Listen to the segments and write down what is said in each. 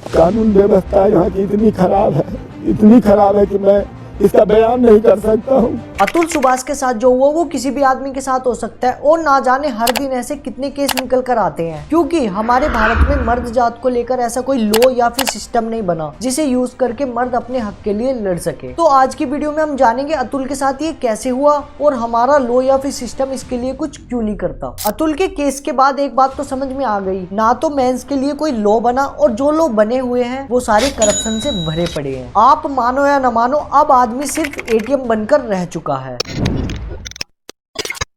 कानून व्यवस्था यहाँ की इतनी खराब है कि मैं इसका बयान नहीं कर सकता हूँ। अतुल सुभाष के साथ जो हुआ वो किसी भी आदमी के साथ हो सकता है और ना जाने हर दिन ऐसे कितने केस निकल कर आते हैं, क्योंकि हमारे भारत में मर्द जात को लेकर ऐसा कोई लॉ या फिर सिस्टम नहीं बना जिसे यूज करके मर्द अपने हक के लिए लड़ सके। तो आज की वीडियो में हम जानेंगे अतुल के साथ ये कैसे हुआ और हमारा लॉ या फिर सिस्टम इसके लिए कुछ क्यों नहीं करता। अतुल के केस के बाद एक बात तो समझ में आ गई, ना तो मेंस के लिए कोई लॉ बना और जो लॉ बने हुए हैं वो सारे करप्शन से भरे पड़े हैं। आप मानो या न मानो, अब आदमी सिर्फ एटीएम बनकर रह चुका है।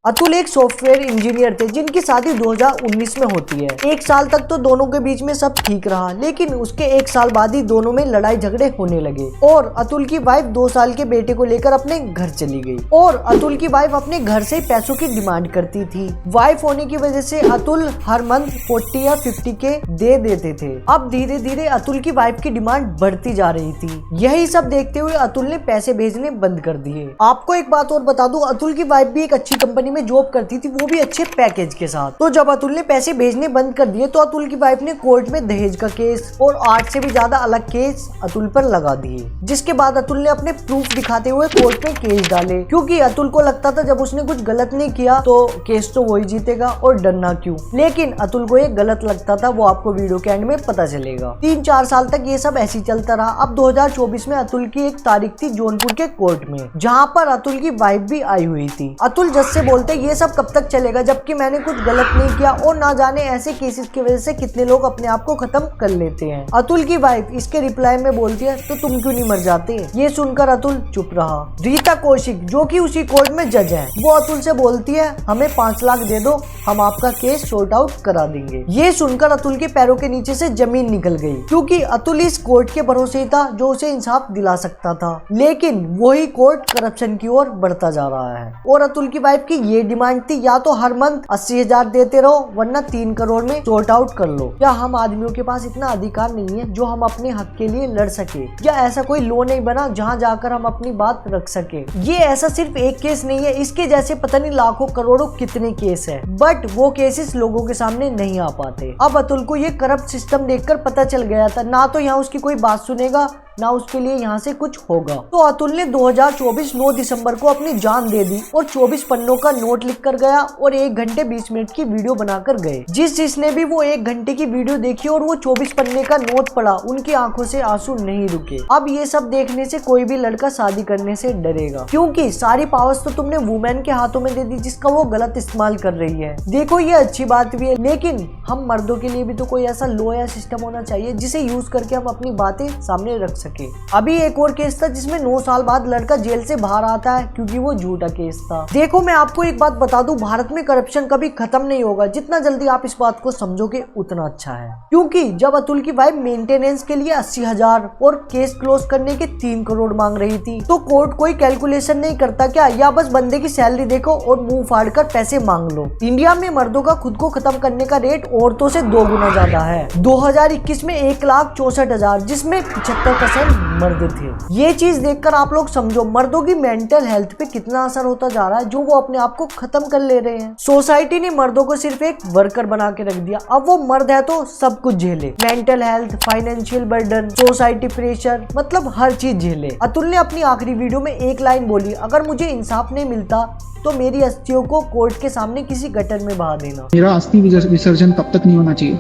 अतुल एक सॉफ्टवेयर इंजीनियर थे जिनकी शादी 2019 में होती है। एक साल तक तो दोनों के बीच में सब ठीक रहा, लेकिन उसके एक साल बाद ही दोनों में लड़ाई झगड़े होने लगे और अतुल की वाइफ 2 साल के बेटे को लेकर अपने घर चली गई और अतुल की वाइफ अपने घर से पैसों की डिमांड करती थी। वाइफ होने की वजह से अतुल हर मंथ 40 या 50 के दे देते थे। अब धीरे धीरे अतुल की वाइफ की डिमांड बढ़ती जा रही थी। यही सब देखते हुए अतुल ने पैसे भेजने बंद कर दिए। आपको एक बात और बता दूं, अतुल की वाइफ भी एक अच्छी कंपनी में जॉब करती थी, वो भी अच्छे पैकेज के साथ। तो जब अतुल ने पैसे भेजने बंद कर दिए तो अतुल की वाइफ ने कोर्ट में दहेज का केस और 8 से भी ज्यादा अलग केस अतुल पर लगा दिए, जिसके बाद अतुल ने अपने प्रूफ दिखाते हुए कोर्ट में केस डाले, क्योंकि अतुल को लगता था जब उसने कुछ गलत नहीं किया तो केस तो वही जीतेगा और डरना क्यों। लेकिन अतुल को ये गलत लगता था, वो आपको वीडियो के एंड में पता चलेगा। 3-4 साल तक ये सब ऐसे ही चलता रहा। अब 2024 में अतुल की एक तारीख थी जौनपुर के कोर्ट में, जहाँ पर अतुल की वाइफ भी आई हुई थी। अतुल जज से बोलते ये सब कब तक चलेगा जबकि मैंने कुछ गलत नहीं किया और ना जाने ऐसे केसेस की वजह से कितने लोग अपने आप को खत्म कर लेते हैं। अतुल की वाइफ इसके रिप्लाई में बोलती है तो तुम क्यों नहीं मर जाते। ये सुनकर अतुल चुप रहा। रीता कौशिक जो कि उसी कोर्ट में जज है, वो अतुल से बोलती है हमें 5 लाख दे दो, हम आपका केस सॉर्ट आउट करा देंगे। ये सुनकर अतुल के पैरों के नीचे से जमीन निकल गई, क्योंकि अतुल इस कोर्ट के भरोसे ही था जो उसे इंसाफ दिला सकता था, लेकिन वही कोर्ट करप्शन की ओर बढ़ता जा रहा है। और अतुल की वाइफ की ये डिमांड थी या तो हर मंथ 80,000 देते रहो वरना 3 करोड़ में सॉर्ट आउट कर लो। क्या हम आदमियों के पास इतना अधिकार नहीं है जो हम अपने हक के लिए लड़ सके, या ऐसा कोई लॉ नहीं बना जहां जाकर हम अपनी बात रख सके। ये ऐसा सिर्फ एक केस नहीं है, इसके जैसे पता नहीं लाखों करोड़ों कितने केस है, बट वो केसेस लोगों के सामने नहीं आ पाते। अब अतुल को ये करप्ट सिस्टम देखकर पता चल गया था, ना तो यहाँ उसकी कोई बात सुनेगा ना उसके लिए यहाँ से कुछ होगा। तो अतुल ने 2024 9 दिसंबर को अपनी जान दे दी और 24 पन्नों का नोट लिख कर गया और 1 घंटे 20 मिनट की वीडियो बनाकर गए। जिसने भी वो 1 घंटे की वीडियो देखी और वो 24 पन्ने का नोट पढ़ा, उनकी आंखों से आंसू नहीं रुके। अब ये सब देखने से कोई भी लड़का शादी करने से डरेगा, क्योंकि सारी पावर्स तो तुमने वुमेन के हाथों में दे दी जिसका वो गलत इस्तेमाल कर रही है। देखो ये अच्छी बात भी है, लेकिन हम मर्दों के लिए भी तो कोई ऐसा लॉ या सिस्टम होना चाहिए जिसे यूज करके हम अपनी बातें सामने रख सके। अभी एक और केस था जिसमें 9 साल बाद लड़का जेल से बाहर आता है क्योंकि वो झूठा केस था। देखो मैं आपको एक बात बता दूं, भारत में करप्शन कभी खत्म नहीं होगा। जितना जल्दी आप इस बात को समझोगे उतना अच्छा है, क्योंकि जब अतुल की वाइफ मेंटेनेंस के लिए 80,000 और केस क्लोज करने के 3 करोड़ मांग रही थी, तो कोर्ट कोई कैलकुलेशन नहीं करता क्या, या बस बंदे की सैलरी देखो और मुंह फाड़ कर पैसे मांग लो। इंडिया में मर्दों का खुद को खत्म करने का रेट औरतों से 2 गुना ज्यादा है। 2021 में 1,64,000, जिसमें 75% मर्द थे। ये चीज देखकर आप लोग समझो मर्दों की मेंटल हेल्थ पे कितना असर होता जा रहा है, जो वो अपने आप को खत्म कर ले रहे हैं। सोसाइटी ने मर्दों को सिर्फ एक वर्कर बना के रख दिया। अब वो मर्द है तो सब कुछ झेले, mental health, financial burden, society pressure, मतलब हर चीज झेले। अतुल ने अपनी आखिरी वीडियो में एक लाइन बोली, अगर मुझे इंसाफ नहीं मिलता तो मेरी अस्थियों को कोर्ट के सामने किसी गटर में बहा देना। मेरा अस्थि विसर्जन तब तक नहीं होना चाहिए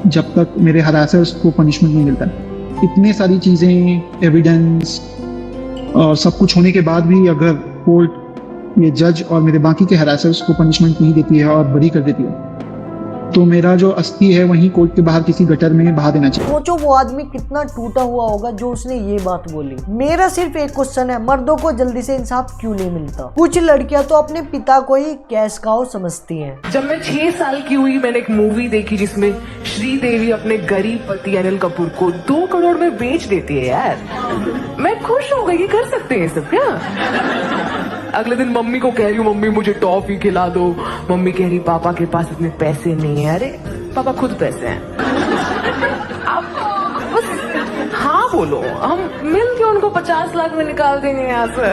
जब तक मेरे हरासर्स को पनिशमेंट नहीं मिलता। इतने सारी चीज़ें, एविडेंस और सब कुछ होने के बाद भी अगर कोर्ट, ये जज और मेरे बाकी के हरासर्स को पनिशमेंट नहीं देती है और बरी कर देती है, तो मेरा जो अस्थि है वहीं कोर्ट के बाहर किसी गटर में बहा देना चाहिए। सोचो वो आदमी कितना टूटा हुआ होगा जो उसने ये बात बोली। मेरा सिर्फ एक क्वेश्चन है, मर्दों को जल्दी से इंसाफ क्यों नहीं मिलता। कुछ लड़कियां तो अपने पिता को ही कैश काऊ समझती हैं। जब मैं 6 साल की हुई, मैंने एक मूवी देखी जिसमें श्रीदेवी अपने गरीब पति अनिल कपूर को 2 करोड़ में बेच देती है। यार मैं खुश हो गई कि कर सकते हैं सब क्या। अगले दिन मम्मी को कह रही हूँ, मम्मी मुझे टॉफी खिला दो। मम्मी कह रही पापा के पास इतने पैसे नहीं है। अरे पापा खुद पैसे हैं, आप बस हाँ बोलो, हम मिल के उनको 50 लाख में निकाल देंगे यहाँ से।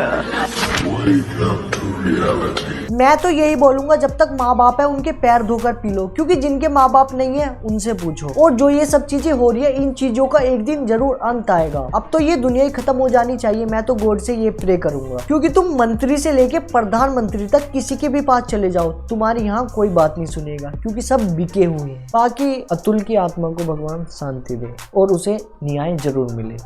मैं तो यही बोलूंगा, जब तक माँ बाप है उनके पैर धोकर पी लो, क्योंकि जिनके माँ बाप नहीं है उनसे पूछो। और जो ये सब चीजें हो रही है, इन चीजों का एक दिन जरूर अंत आएगा। अब तो ये दुनिया ही खत्म हो जानी चाहिए। मैं तो गॉड से ये प्रे करूंगा, क्योंकि तुम मंत्री से लेके प्रधानमंत्री तक किसी के भी पास चले जाओ, तुम्हारी यहाँ कोई बात नहीं सुनेगा, क्योंकि सब बिके हुए हैं। बाकी अतुल की आत्मा को भगवान शांति दे और उसे न्याय जरूर मिले।